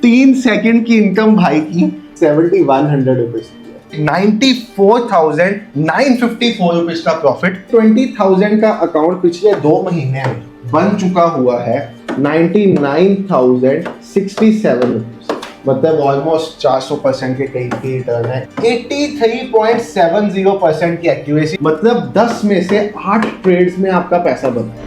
15 second की income भाई की 7100 रुपीज 94,954 रुपीज का प्रॉफिट। 20,000 का अकाउंट पिछले 2 महीने में बन चुका हुआ है 99,067 रुपीज, मतलब ऑलमोस्ट 400% के कहीं की रिटर्न है। 83.70% की एक्यूरेसी, मतलब 10 में से 8 ट्रेड्स में आपका पैसा बनता है।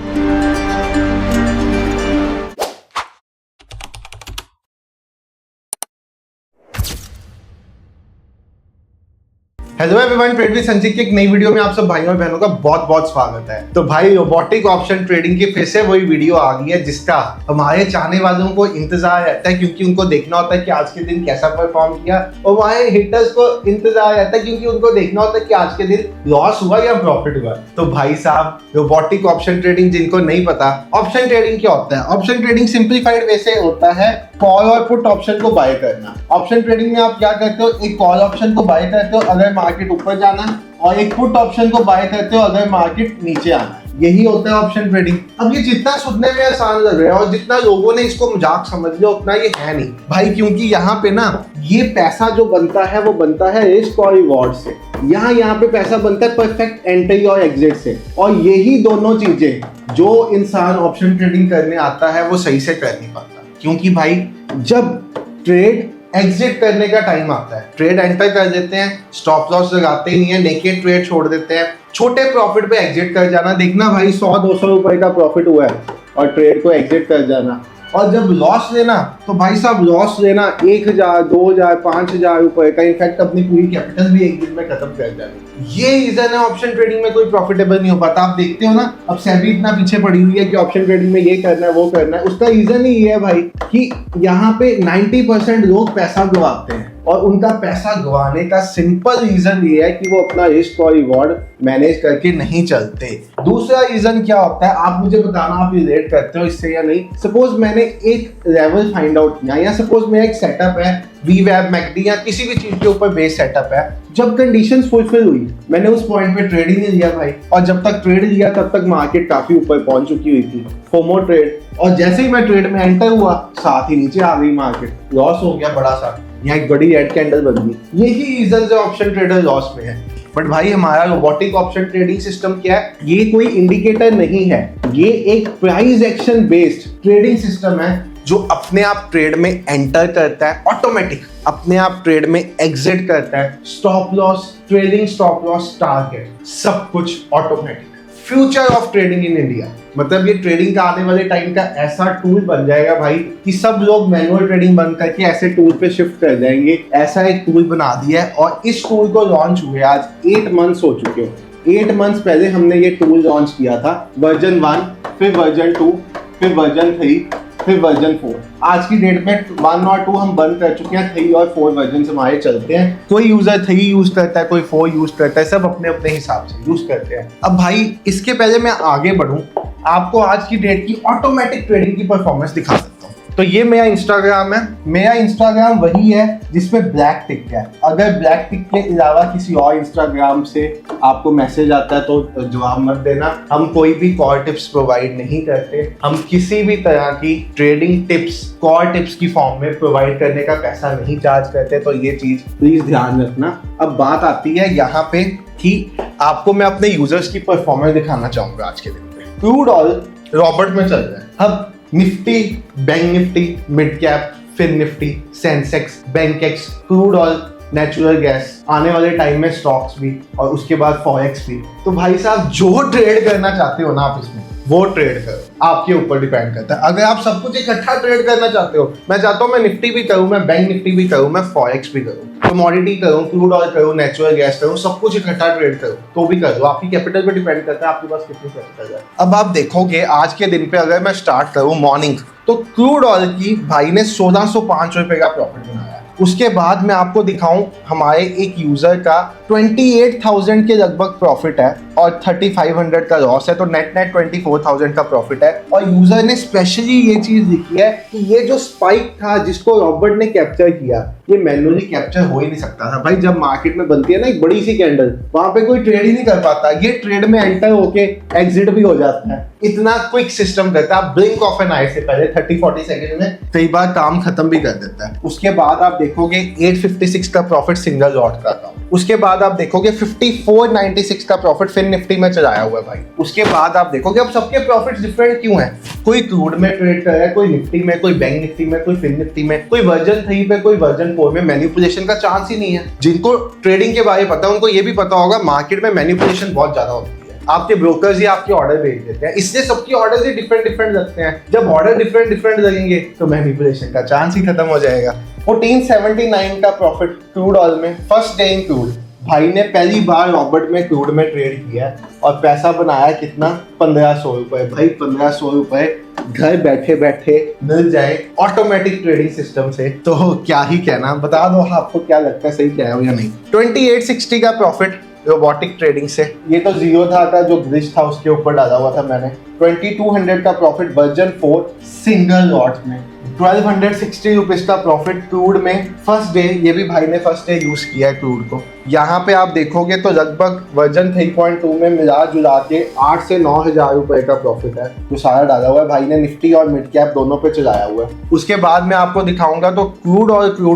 Hello everyone, trade with Sanjeev की एक नई वीडियो में आप सब भाइयों और बहनों का बहुत बहुत स्वागत है। तो भाई रोबोटिक ऑप्शन ट्रेडिंग की फिर से वही वीडियो आ गई है जिसका हमारे चाहने वालों को इंतजार रहता है, क्योंकि उनको देखना होता है कि आज के दिन कैसा परफॉर्म किया, और हमारे हिटर्स को इंतजार रहता है क्योंकि उनको देखना होता है कि आज के दिन लॉस हुआ या प्रॉफिट हुआ। तो भाई साहब, रोबोटिक ऑप्शन ट्रेडिंग जिनको नहीं पता, ऑप्शन ट्रेडिंग क्या होता है? ऑप्शन ट्रेडिंग सिंप्लीफाइड वे से होता है कॉल और पुट ऑप्शन को बाय करना। ऑप्शन ट्रेडिंग में आप क्या करते हो, एक कॉल ऑप्शन को बाय करते हो अगर मार्केट ऊपर जाना, और एक पुट ऑप्शन को बाय करते हो अगर मार्केट नीचे आना। यही होता है ऑप्शन ट्रेडिंग। अब ये जितना सुनने में आसान लग रहा है और जितना लोगों ने इसको मजाक समझ लिया उतना ये है नहीं भाई, क्योंकि यहाँ पे ना ये पैसा जो बनता है वो बनता है रिस्क और रिवॉर्ड से। यहाँ पे पैसा बनता है परफेक्ट एंट्री और एग्जिट से, और यही दोनों चीजें जो इंसान ऑप्शन ट्रेडिंग करने आता है वो सही से कर नहीं पाता। क्योंकि भाई जब ट्रेड एग्जिट करने का टाइम आता है, ट्रेड एंटर कर देते हैं, स्टॉप लॉस लगाते ही नहीं है, नेकेड ट्रेड छोड़ देते हैं, छोटे प्रॉफिट पे एग्जिट कर जाना। देखना भाई 100-200 रुपए का प्रॉफिट हुआ है और ट्रेड को एग्जिट कर जाना, और जब लॉस लेना तो भाई साहब लॉस लेना 1,000, 2,000, 5,000 रुपए का, इनफैक्ट अपनी पूरी कैपिटल भी एक दिन में खत्म कर जाना। ये रीजन है ऑप्शन ट्रेडिंग में कोई प्रॉफिटेबल नहीं हो पाता। आप देखते हो ना, अब सेबी इतना पीछे पड़ी हुई है कि ऑप्शन ट्रेडिंग में ये करना है वो करना है। उसका रीजन ही ये है भाई कि यहाँ पे 90% लोग पैसा गवाते हैं, और उनका पैसा गवाने का सिंपल रीजन ये है कि वो अपना रिस्क और रिवॉर्ड मैनेज करके नहीं चलते। दूसरा रीजन क्या होता है, आप मुझे बताना, आप रिलेट करते हो इससे या नहीं। सपोज मैंने एक लेवल फाइंड आउट किया, या सपोज मेरा एक सेटअप है वीवैब, मैकडी या किसी भी चीज के ऊपर बेस सेटअप है। जब कंडीशंस फुलफिल हुई मैंने उस पॉइंट पे ट्रेड ही नहीं लिया भाई, और जब तक ट्रेड लिया तब तक मार्केट काफी ऊपर पहुंच चुकी हुई थी, फोमो ट्रेड, और जैसे ही मैं ट्रेड में एंटर हुआ साथ ही नीचे आ गई मार्केट, लॉस हो गया बड़ा सा, यहाँ एक बड़ी रेड कैंडल बन गई। यही रीजन है ऑप्शन ट्रेडर लॉस में है। बट भाई हमारा रोबोटिक ऑप्शन ट्रेडिंग सिस्टम क्या है? ये कोई इंडिकेटर नहीं है, ये एक price action based trading system है जो अपने आप ट्रेड में एंटर करता है ऑटोमेटिक, अपने आप ट्रेड में एग्जिट करता है, stop loss, trailing stop loss, target, सब कुछ automatic. Future of trading in India, मतलब ये ट्रेडिंग का आने वाले टाइम का ऐसा टूल बन जाएगा भाई कि सब लोग मैनुअल ट्रेडिंग बंद करके ऐसे टूल पे शिफ्ट कर जाएंगे। ऐसा एक टूल बना दिया है, और इस टूल को लॉन्च हुए आज 8 मंथ्स हो चुके हैं। 8 मंथ्स पहले हमने ये टूल लॉन्च किया था, वर्जन 1, फिर वर्जन 2, फिर वर्जन 3, फिर वर्जन 4। आज की डेट में 1 और 2 हम बंद कर चुके हैं, 3 और 4 वर्जन हमारे चलते हैं। कोई यूजर 3 यूज करता है, कोई 4 यूज करता है, सब अपने अपने हिसाब से यूज करते हैं। अब भाई इसके पहले मैं आगे बढ़ूं, आपको आज की डेट की ऑटोमेटिक ट्रेडिंग की परफॉर्मेंस दिखा सकता हूं। तो ये मेरा इंस्टाग्राम है, मेरा इंस्टाग्राम वही है जिसमें ब्लैक टिक है। अगर ब्लैक टिक के अलावा किसी और इंस्टाग्राम से आपको मैसेज आता है तो जवाब मत देना। हम कोई भी कॉर टिप्स प्रोवाइड नहीं करते, हम किसी भी तरह की ट्रेडिंग टिप्स कॉर टिप्स की फॉर्म में प्रोवाइड करने का पैसा नहीं चार्ज करते, तो ये चीज प्लीज ध्यान रखना। अब बात आती है यहाँ पे कि आपको मैं अपने यूजर्स की परफॉर्मेंस दिखाना चाहूंगा आज के दिन पे। क्रूड ऑयल रॉबर्ट में चल रहा है, अब Nifty, bank Nifty, mid cap, fin Nifty, Sensex, bank x, crude oil, natural gas, आने वाले टाइम में स्टॉक्स भी, और उसके बाद फॉरेक्स भी। तो भाई साहब जो ट्रेड करना चाहते हो ना आप इसमें, वो ट्रेड करो, आपके ऊपर डिपेंड करता है। अगर आप सब कुछ इकट्ठा ट्रेड करना चाहते हो, मैं चाहता हूँ मैं निफ्टी भी करूँ, मैं बैंक निफ्टी भी करूँ, मैं फॉरेक्स भी करूँ, कमोडिटी करूँ, क्रूड ऑयल करूँ, नेचुरल गैस करूँ, सब कुछ इकट्ठा ट्रेड करूँ, तो भी कर दो। आपकी कैपिटल पे डिपेंड करता है आपके पास कितनी कैपिटल है। अब आप देखोगे आज के दिन पे अगर मैं स्टार्ट करूँ मॉर्निंग, तो क्रूड ऑयल की भाई ने 1605 रुपए का प्रॉफिट बनाया। उसके बाद मैं आपको दिखाऊं हमारे एक यूजर का 28,000 के लगभग प्रॉफिट है और 3,500 का लॉस है, तो नेट 24,000 का प्रॉफिट है। और यूजर ने स्पेशली ये चीज लिखी है कि ये जो स्पाइक था जिसको रॉबर्ट ने कैप्चर किया, ये मैनुअली कैप्चर हो ही नहीं सकता था। भाई जब मार्केट में बनती है ना एक बड़ी सी कैंडल, वहां पे कोई ट्रेड ही नहीं कर पाता, ये ट्रेड में एंटर होके एग्जिट भी हो जाता है। इतना क्विक सिस्टम करता है, ब्लिंक ऑफ एन आई से पहले 30-40 सेकंड में कई बार काम खत्म भी कर देता है। उसके बाद आप देखोगे 856 का प्रॉफिट सिंगल लॉट का था। उसके बाद आप देखोगे 5496 का प्रॉफिट फिर निफ्टी में चलाया हुआ है भाई। उसके बाद आप देखोगे अब सबके प्रॉफिट डिफरेंट क्यों है, कोई क्रूड में ट्रेड कर रहा है, कोई निफ्टी में, कोई बैंक निफ्टी में, कोई फिन निफ्टी में, कोई वर्जन 3 पे, कोई वर्जन 4 में। मैनिपुलेशन का चांस ही नहीं है। जिनको ट्रेडिंग के बारे में पता है उनको ये भी पता होगा मार्केट में मैनिपुलेशन बहुत ज्यादा होती है। आपके ब्रोकर्स ही आपके ऑर्डर भेज देते हैं, इसलिए सबकी ऑर्डर ही डिफरेंट लगते हैं। जब ऑर्डर डिफरेंट लगेंगे तो मैनिपुलेशन का चांस ही खत्म हो जाएगा। 1479 का प्रॉफिट क्रूड ऑयल में, फर्स्ट डे इन क्रूड। भाई ने पहली बार रॉबर्ट में क्रूड में ट्रेड किया और पैसा बनाया कितना, 1500 रुपए। भाई 1500 रुपए घर बैठे बैठे मिल जाए ऑटोमेटिक ट्रेडिंग सिस्टम से, तो क्या ही कहना। बता दो आपको क्या लगता है, सही कह रहा हूं या नहीं। 2860 का प्रॉफिट रोबोटिक ट्रेडिंग से, ये तो जीरो था जो ग्लिच था उसके ऊपर डाला हुआ था मैंने। 2200 का प्रॉफिट वर्जन 4 सिंगल लॉट में। 1260 रुपीज का प्रॉफिट क्रूड में फर्स्ट डे, ये भी भाई ने फर्स्ट डे यूज किया है क्रूड को। यहाँ पे आप देखोगे तो लगभग वर्जन 3.2 में मिला जुला के 8 से 9 हजार रुपए का प्रॉफिट है जो सारा डाला हुआ है भाई ने। निफ्टी और मिड कैप दोनों पे चलाया हुआ है। उसके बाद मैं आपको दिखाऊंगा तो क्रूड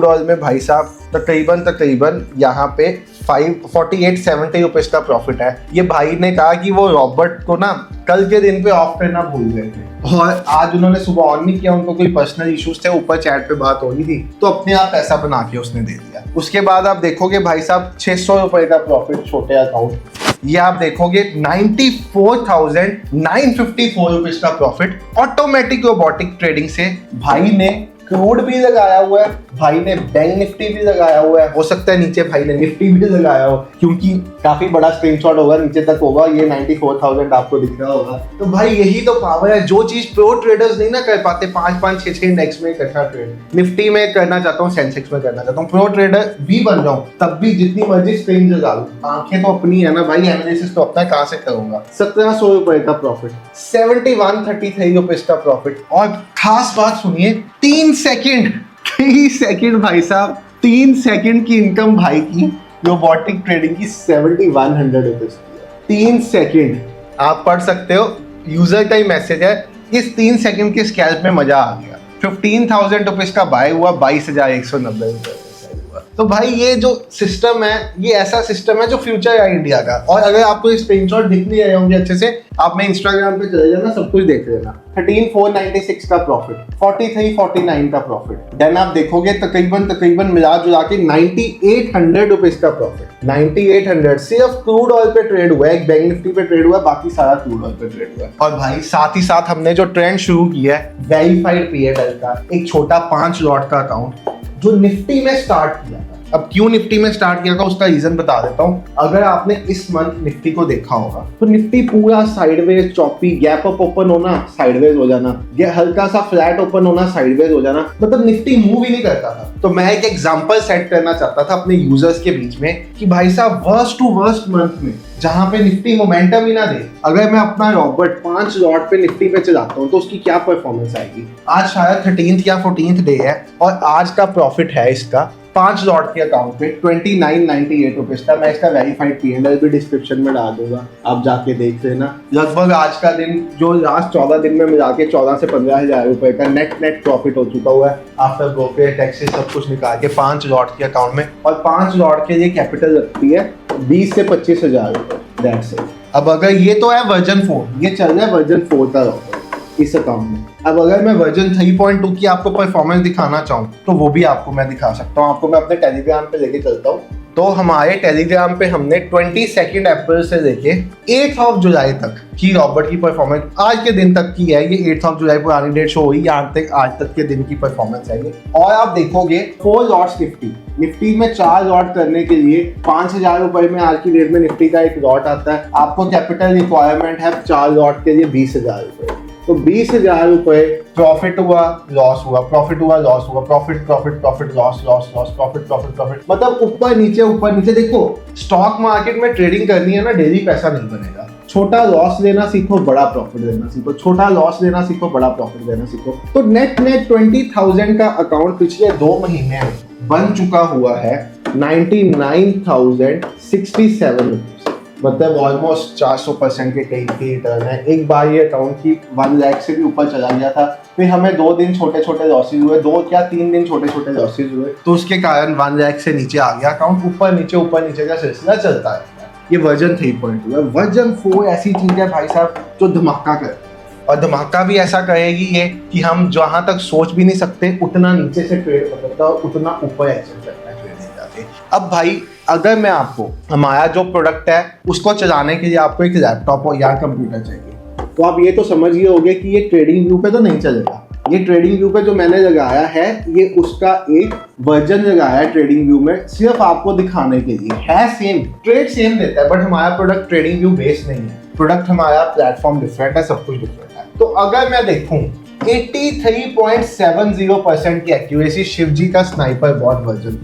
ऑयल में भाई साहब तकरीबन यहाँ पे 4870 रुपीज का प्रॉफिट है। ये भाई ने कहा कि वो रॉबर्ट को ना कल के दिन पे ऑफ करना भूल गए थे और आज उन्होंने सुबह ऑन नहीं किया, उनको कोई पर्सनल इश्यूज थे, ऊपर चैट पे बात हो रही थी, तो अपने आप पैसा बना के उसने दे दिया। उसके बाद आप देखोगे भाई साहब 600 रुपए का प्रॉफिट छोटे अकाउंट, ये आप देखोगे 94,954 रुपीज का प्रॉफिट ऑटोमेटिक रोबोटिक ट्रेडिंग से। भाई ने क्रूड भी लगाया हुआ है, भाई ने बैंक निफ्टी भी लगाया हुआ है, हो सकता है नीचे भाई ने निफ्टी भी लगाया हो क्योंकि काफी बड़ा स्क्रीनशॉट होगा, नीचे तक होगा, ये 94,000 आपको दिख रहा होगा। तो भाई यही तो पावर है, जो चीज प्रो ट्रेडर्स नहीं ना कर पाते, 5-5, 6-6 इंडेक्स में इकट्ठा ट्रेड, निफ्टी में करना चाहता हूँ, सेंसेक्स में करना चाहता हूँ, प्रो ट्रेडर भी बन जाऊं, तब भी जितनी मर्जी स्क्रीन जगा लूं, आंखें तो अपनी है ना भाई, एनालिसिस तो अपना कहां से करूंगा। 1700 रुपए का प्रॉफिट, 7133 रुपीज का प्रॉफिट। और खास बात सुनिए, 3 सेकंड भाई साहब, 3 सेकंड की इनकम भाई की रोबोटिक ट्रेडिंग की 7100 रुपीज। 3 सेकंड आप पढ़ सकते हो, यूजर का ही मैसेज है, इस 3 सेकंड के स्कैल्प में मजा आ गया। 15,000 रुपीज का बाय हुआ, 22,190 रुपए। तो भाई ये जो सिस्टम है, ये ऐसा सिस्टम है जो फ्यूचर है इंडिया का। और अगर आपको ये स्क्रीनशॉट दिख नहीं रहे होंगे अच्छे से, आप मैं इंस्टाग्राम पे चले जाना, सब कुछ देख लेना। 13,496 का प्रॉफिट, 43,49 का प्रॉफिट। देन आप देखोगे तकरीबन मिला जुला के 9,800 रुपीज का प्रॉफिट। 9,800 सिर्फ क्रूड ऑयल पे ट्रेड हुआ है, एक बैंक निफ्टी पे ट्रेड हुआ है, बाकी सारा क्रूड ऑयल पे ट्रेड हुआ है। और भाई साथ ही साथ हमने जो ट्रेंड शुरू किया है वेरीफाइड पीएल का, एक छोटा 5 लॉट का अकाउंट जो निफ्टी में स्टार्ट किया था। अब क्यों निफ्टी में स्टार्ट किया था उसका रीजन बता देता हूं। अगर आपने इस मंथ निफ्टी को देखा होगा तो निफ्टी पूरा sideways choppy, gap up open होना, साइडवेज हो जाना, हल्का सा फ्लैट ओपन होना, साइडवेज हो जाना, मतलब निफ्टी मूव ही नहीं करता था। तो मैं एक एग्जांपल सेट करना चाहता था अपने यूजर्स के बीच में कि भाई साहब वर्स्ट टू वर्स्ट मंथ में जहां पे निफ्टी मोमेंटम ही ना दे, अगर मैं अपना रॉबर्ट 5 लॉट पे निफ्टी पे चलाता हूं तो उसकी क्या परफॉर्मेंस आएगी। आज शायद 13th या 14th डे है और आज का प्रॉफिट है इसका 5 लॉट के अकाउंट पे 2998 रुपीज का। मैं इसका वेरीफाइड पीएनएल भी डिस्क्रिप्शन में डाल दूंगा, आप जाके देख लेना। लगभग आज का दिन जो लास्ट 14 दिन में मिला के 14 से 15 हजार रुपए का नेट प्रॉफिट हो चुका हुआ है आफ्टर ब्रोकरेज टैक्सेस सब कुछ निकाल के 5 लॉट के अकाउंट में। और 5 लॉट के लिए कैपिटल लगती है 20 से 25 हजार रुपए, दैट्स इट। अब अगर ये तो है वर्जन 4, ये चल रहा है वर्जन 4 का इस अकाउंट में। अब अगर मैं वर्जन 3.2 की आपको परफॉर्मेंस दिखाना चाहूँ तो वो भी आपको मैं दिखा सकता हूँ। आपको मैं अपने टेलीग्राम पे लेके चलता हूँ। तो हमारे टेलीग्राम पे हमने 22 अप्रैल से लेके 8 जुलाई तक की रॉबर्ट की परफॉर्मेंस आज के दिन तक की है। ये 8 जुलाई पुरानी डेट शो हुई, आज तक के दिन की परफॉर्मेंस है ये। और आप देखोगे 4 लॉट्स निफ्टी में 4 लॉट करने के लिए 5,000 रुपए में आज की डेट में निफ्टी का एक लॉट आता है। आपको कैपिटल रिक्वायरमेंट है 4 लॉट के लिए 20,000 रुपए। तो 20,000 रुपए प्रॉफिट हुआ, लॉस हुआ, प्रॉफिट हुआ, लॉस हुआ, profit profit profit, loss loss loss, profit profit profit, मतलब ऊपर नीचे। देखो स्टॉक मार्केट में ट्रेडिंग करनी है ना, डेली पैसा नहीं बनेगा। छोटा लॉस लेना सीखो, बड़ा प्रॉफिट देना सीखो, छोटा लॉस लेना सीखो, बड़ा प्रॉफिट देना सीखो। तो नेट 20,000 का अकाउंट पिछले 2 महीने में बन चुका हुआ है 99,067 रुपीज, मतलब ऑलमोस्ट 400% के कहीं की रिटर्न है। एक बार ये अकाउंट की 1 लाख से भी ऊपर चला गया था, फिर हमें 2 दिन छोटे लॉसेज हुए, 2 क्या 3 दिन छोटे लॉसेज हुए, तो उसके कारण 1 लाख से नीचे आ गया अकाउंट। ऊपर नीचे का सिलसिला चलता है। ये वर्जन 3.2 है। वर्जन 4 ऐसी चीज है भाई साहब जो धमाका करे, और धमाका भी ऐसा करेगी ये कि हम जहां तक सोच भी नहीं सकते उतना नीचे से ट्रेड पकड़ता है, उतना ऊपर एक्सेस करता है ट्रेडिंग जाके। अब भाई अगर मैं आपको हमारा जो प्रोडक्ट है उसको चलाने के लिए आपको एक लैपटॉप या कंप्यूटर चाहिए, तो आप ये तो समझिए होगे कि ये ट्रेडिंग व्यू पे तो नहीं चलेगा। ये ट्रेडिंग व्यू पे जो मैंने लगाया है ये उसका एक वर्जन लगाया है ट्रेडिंग व्यू में, सिर्फ आपको दिखाने के लिए। है सेम, ट्रेड सेम देता है, बट हमारा प्रोडक्ट ट्रेडिंग व्यू बेस्ड नहीं है। प्रोडक्ट हमारा प्लेटफॉर्म डिफरेंट है, सब कुछ डिफरेंट है। तो अगर मैं देखूं 83.70% की एक्यूरेसी शिवजी का स्नाइपर बॉट वर्जन,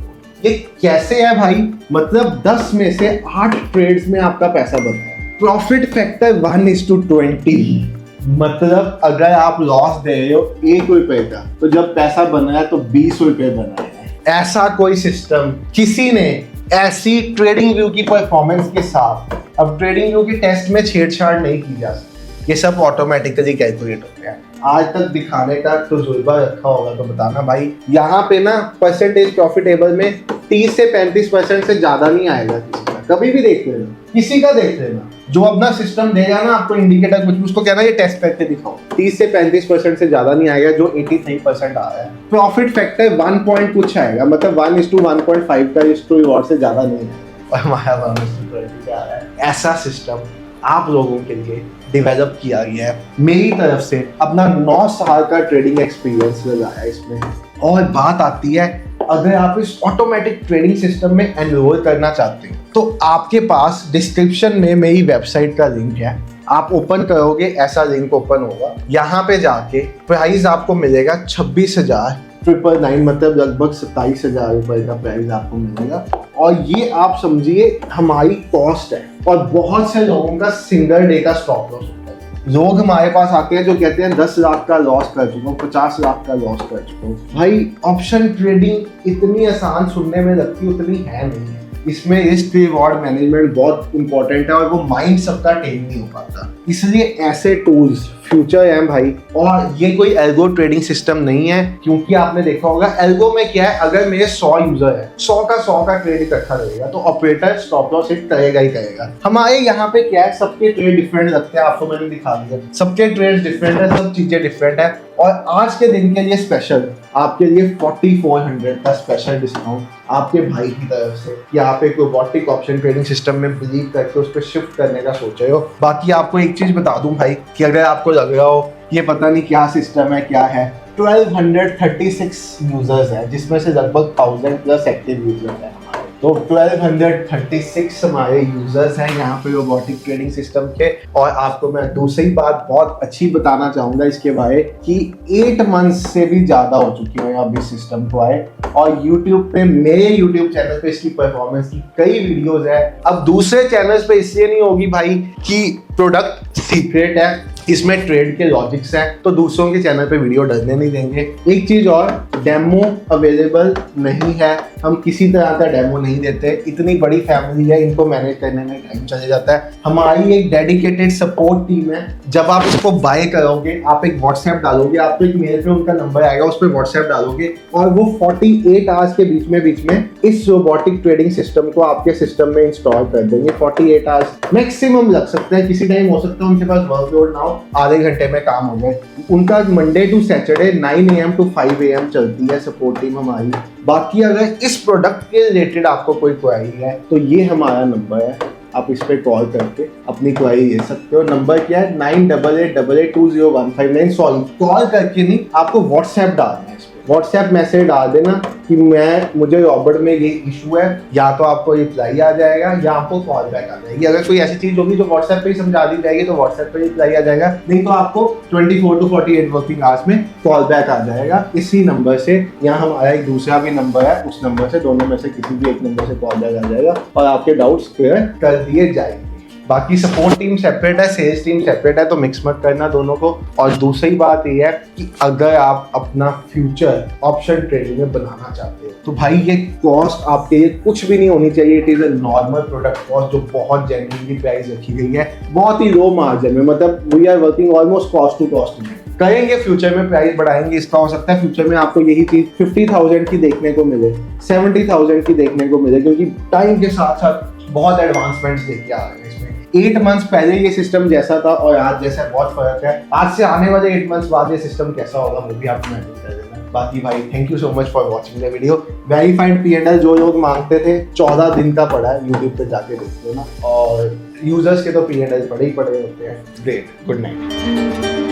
ये कैसे है भाई? मतलब 10 में से 8 ट्रेड्स में आपका पैसा बना है। प्रॉफिट फैक्टर 1:20, मतलब अगर आप लॉस दे रहे हो 1 रुपए का, तो जब पैसा बना है तो 20 रुपए बना है। ऐसा कोई सिस्टम किसी ने ऐसी ट्रेडिंग व्यू की परफॉर्मेंस के साथ, अब ट्रेडिंग व्यू की टेस्ट में छेड़छाड़ नहीं की जा सकती, ये सब ऑटोमेटिकली कैलकुलेट हो गया। आज तक दिखाने का तजुर्बा रखा होगा तो बताना भाई। यहाँ पे ना परसेंटेज प्रॉफिटेबल में 30 से 35% से ज्यादा नहीं आएगा किसी का, कभी भी देख लेना, किसी का देख लेना। जो अपना सिस्टम देगा ना आपको इंडिकेटर कुछ, उसको कहना ये टेस्ट करके दिखाओ, 30 से 35% से ज्यादा नहीं आएगा, जो 83% आ रहा है। प्रॉफिट फैक्टर 1 पॉइंट कुछ आएगा, मतलब 1:1.5 का इस रिवॉर्ड से ज्यादा नहीं है, और हमारा 1:20 आ रहा है। ऐसा सिस्टम आप लोगों के लिए डेवलप किया गया है। मेरी तरफ से अपना 9 साल का ट्रेडिंग एक्सपीरियंस लगाया इसमें। और बात आती है, अगर आप इस ऑटोमेटिक ट्रेडिंग सिस्टम में एनरोल करना चाहते हैं तो आपके पास डिस्क्रिप्शन में मेरी वेबसाइट का लिंक है। आप ओपन करोगे, ऐसा लिंक ओपन होगा, यहाँ पे जाके प्राइस आपको मिलेगा 26,999, मतलब लगभग 27,000 रुपए का प्राइस आपको मिलेगा। और ये आप समझिए हमारी कॉस्ट है, और बहुत से लोगों का सिंगल डे का स्टॉप लॉस होता है। लोग हमारे पास आते हैं जो कहते हैं 10 लाख का लॉस कर चुका हूँ, 50 लाख का लॉस कर चुका हूँ। भाई ऑप्शन ट्रेडिंग इतनी आसान सुनने में लगती, उतनी है नहीं है। इसमें रिस्क रिवॉर्ड मैनेजमेंट बहुत इंपॉर्टेंट है, और वो माइंड सबका टेम नहीं हो पाता। इसलिए ऐसे टूल्स फ्यूचर है भाई। और ये कोई एल्गो ट्रेडिंग सिस्टम नहीं है, क्योंकि आपने देखा होगा एल्गो में क्या है, अगर मेरे 100 यूजर है, 100 का ट्रेड इकट्ठा करेगा तो ऑपरेटर स्टॉप लॉस हिट करेगा ही करेगा। हमारे यहाँ पे क्या है, सबके ट्रेड डिफरेंट लगते हैं, आपको मैंने दिखा दिया, सबके ट्रेड डिफरेंट है, सब चीजें डिफरेंट है। और आज के दिन के लिए स्पेशल आपके लिए 4400 का स्पेशल डिस्काउंट आपके भाई की तरफ से, कि आप एक रोबोटिक ऑप्शन ट्रेडिंग सिस्टम में बिलीव करके उस पर शिफ्ट करने का सोच रहे हो। बाकी आपको एक चीज बता दूं भाई, कि अगर आपको लग रहा हो ये पता नहीं क्या सिस्टम है क्या है, 1236 यूजर्स है, जिसमें से लगभग 1000+ एक्टिव यूजर्स है। तो 1236 हमारे यूजर्स हैं यहाँ पे रोबोटिक ट्रेडिंग सिस्टम के। और आपको मैं दूसरी बात बहुत अच्छी बताना चाहूंगा इसके बारे, कि 8 मंथ्स से भी ज्यादा हो चुकी है अब इस सिस्टम को आए, और YouTube पे, मेरे YouTube चैनल पे इसकी परफॉर्मेंस की कई वीडियोस है। अब दूसरे चैनल्स पे इसलिए नहीं होगी भाई कि प्रोडक्ट सीक्रेट है, इसमें ट्रेड के लॉजिक्स हैं, तो दूसरों के चैनल पे वीडियो डालने नहीं देंगे। एक चीज और, डेमो अवेलेबल नहीं है, हम किसी तरह का डेमो नहीं देते। इतनी बड़ी फैमिली है, इनको मैनेज करने में टाइम चले जाता है। हमारी एक डेडिकेटेड सपोर्ट टीम है। जब आप इसको बाय करोगे, आप एक व्हाट्सएप डालोगे, आपको एक मेल पे उनका नंबर आएगा, उस पर व्हाट्सएप डालोगे, और वो 48 आवर्स के बीच में इस रोबोटिक ट्रेडिंग सिस्टम को आपके सिस्टम में इंस्टॉल कर देंगे। 48 आवर्स मैक्सिमम लग सकते हैं, किसी टाइम हो सकता है उनके पास वर्कलोड ना हो, आधे घंटे में काम हो जाए। उनका Monday to Saturday 9 AM to 5 AM चलती है सपोर्ट टीम हमारी। बाकी अगर इस प्रोडक्ट के रिलेटेड आपको कोई क्वेरी है तो ये हमारा नंबर है, आप इस पे कॉल करके अपनी क्वेरी ले सकते हो। नंबर क्या है, 9888201599। सॉरी, कॉल करके नहीं, आपको व्हाट्सएप डालना है इस पे। व्हाट्सएप मैसेज डाल देना कि मुझे रॉबर्ट में ये इशू है, या तो आपको रिप्लाई आ जाएगा या आपको कॉल बैक आ जाएगी। अगर कोई ऐसी चीज होगी जो व्हाट्सएप पे ही समझा दी जाएगी तो व्हाट्सएप पे रिप्लाई आ जाएगा, नहीं तो आपको 24 to 48 वर्किंग आवर्स में कॉल बैक आ जाएगा इसी नंबर से। यहाँ हमारा एक दूसरा भी नंबर है, उस नंबर से दोनों में से किसी भी एक नंबर से कॉल बैक आ जाएगा और आपके डाउट्स क्लियर कर दिए जाएंगे। बाकी सपोर्ट टीम सेपरेट है, सेल्स टीम सेपरेट है, तो मिक्स मत करना दोनों को। और दूसरी बात ये है कि अगर आप अपना फ्यूचर ऑप्शन ट्रेडिंग में बनाना चाहते हो तो भाई ये कॉस्ट आपके लिए कुछ भी नहीं होनी चाहिए। It is a normal product cost जो बहुत जेन्युइनली प्राइस रखी गई है, बहुत ही लो मार्जिन में, मतलब we are working almost cost to cost में। करेंगे फ्यूचर में प्राइस बढ़ाएंगे, इसका हो सकता है फ्यूचर में आपको यही चीज 50,000 की देखने को मिले, 70,000 की देखने को मिले, क्योंकि टाइम के साथ साथ बहुत एडवांसमेंट्स लेके आ रहे हैं इसमें। 8 मंथ्स पहले ये सिस्टम जैसा था और आज जैसा बहुत फर्क है। आज से आने वाले 8 मंथ्स बाद ये सिस्टम कैसा होगा वो भी आपको मैसेज कर देना। बाकी भाई thank you so much for watching the video. Verified P&L जो लोग मांगते थे 14 दिन का पड़ा है, यूट्यूब पे जाके देख लेना। और यूजर्स के तो P&L पड़े ही पड़े होते हैं। Great, good night.